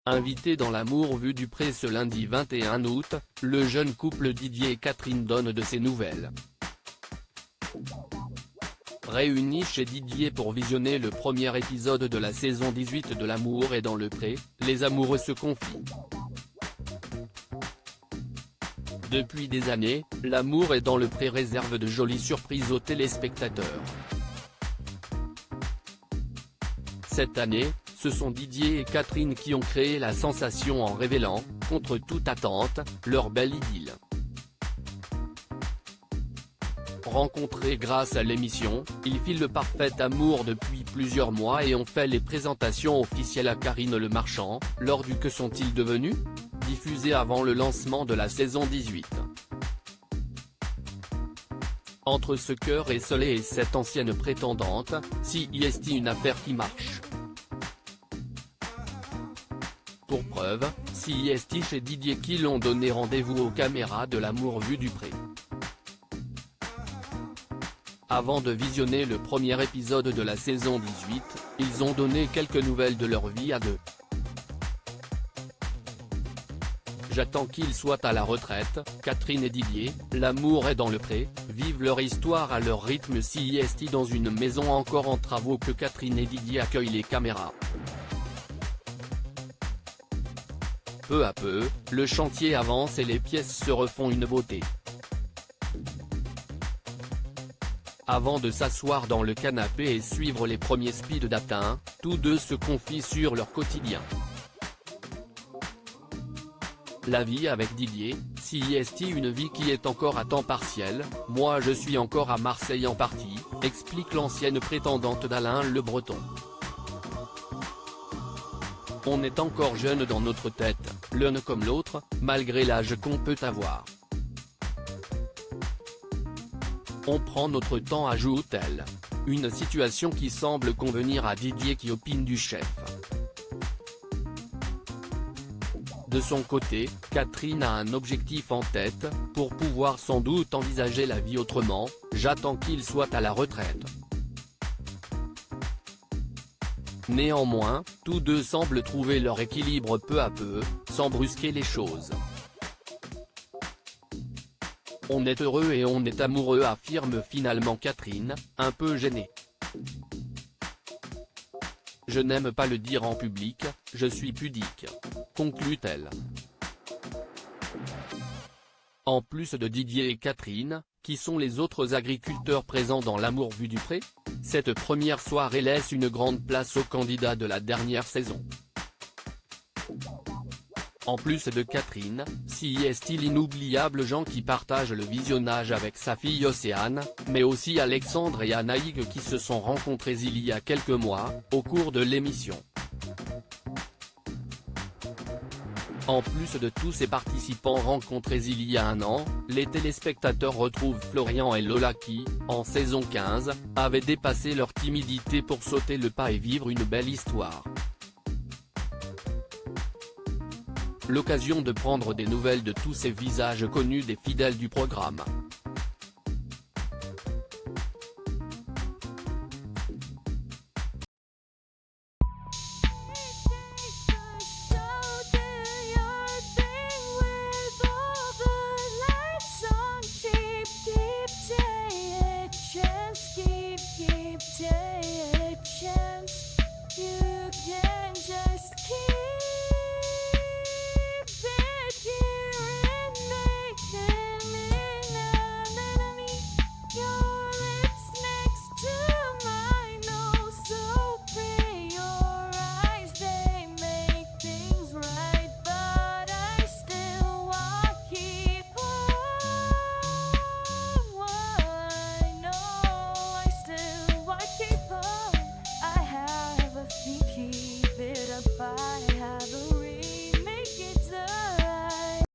Invité dans l'Amour vu du pré ce lundi 21 août, le jeune couple Didier et Catherine donne de ses nouvelles. Réunis chez Didier pour visionner le premier épisode de la saison 18 de L'Amour est dans le pré, les amoureux se confient. Depuis des années, L'Amour est dans le pré réserve de jolies surprises aux téléspectateurs. Cette année, ce sont Didier et Catherine qui ont créé la sensation en révélant, contre toute attente, leur belle idylle. Rencontrés grâce à l'émission, ils filent le parfait amour depuis plusieurs mois et ont fait les présentations officielles à Karine Le Marchand, lors du Que sont-ils devenus?, diffusé avant le lancement de la saison 18. Entre ce cœur esselé et cette ancienne prétendante, si est une affaire qui marche. Pour preuve, si est chez Didier qui l'ont donné rendez-vous aux caméras de L'Amour vu du pré. Avant de visionner le premier épisode de la saison 18, ils ont donné quelques nouvelles de leur vie à deux. J'attends qu'ils soient à la retraite, Catherine et Didier, L'Amour est dans le pré, vivent leur histoire à leur rythme si est dans une maison encore en travaux que Catherine et Didier accueillent les caméras. Peu à peu, le chantier avance et les pièces se refont une beauté. Avant de s'asseoir dans le canapé et suivre les premiers speed dating, tous deux se confient sur leur quotidien. La vie avec Didier, si est une vie qui est encore à temps partiel, moi je suis encore à Marseille en partie, explique l'ancienne prétendante d'Alain Le Breton. On est encore jeune dans notre tête, l'un comme l'autre, malgré l'âge qu'on peut avoir. On prend notre temps, ajoute-t-elle. Une situation qui semble convenir à Didier qui opine du chef. De son côté, Catherine a un objectif en tête, pour pouvoir sans doute envisager la vie autrement, j'attends qu'il soit à la retraite. Néanmoins, tous deux semblent trouver leur équilibre peu à peu, sans brusquer les choses. On est heureux et on est amoureux, affirme finalement Catherine, un peu gênée. Je n'aime pas le dire en public, je suis pudique, conclut-elle. En plus de Didier et Catherine, qui sont les autres agriculteurs présents dans L'Amour vu du pré? Cette première soirée laisse une grande place aux candidats de la dernière saison. En plus de Catherine, si est l'inoubliable Jean qui partage le visionnage avec sa fille Océane, mais aussi Alexandre et Anaïg qui se sont rencontrés il y a quelques mois, au cours de l'émission. En plus de tous ces participants rencontrés il y a un an, les téléspectateurs retrouvent Florian et Lola qui, en saison 15, avaient dépassé leur timidité pour sauter le pas et vivre une belle histoire. L'occasion de prendre des nouvelles de tous ces visages connus des fidèles du programme.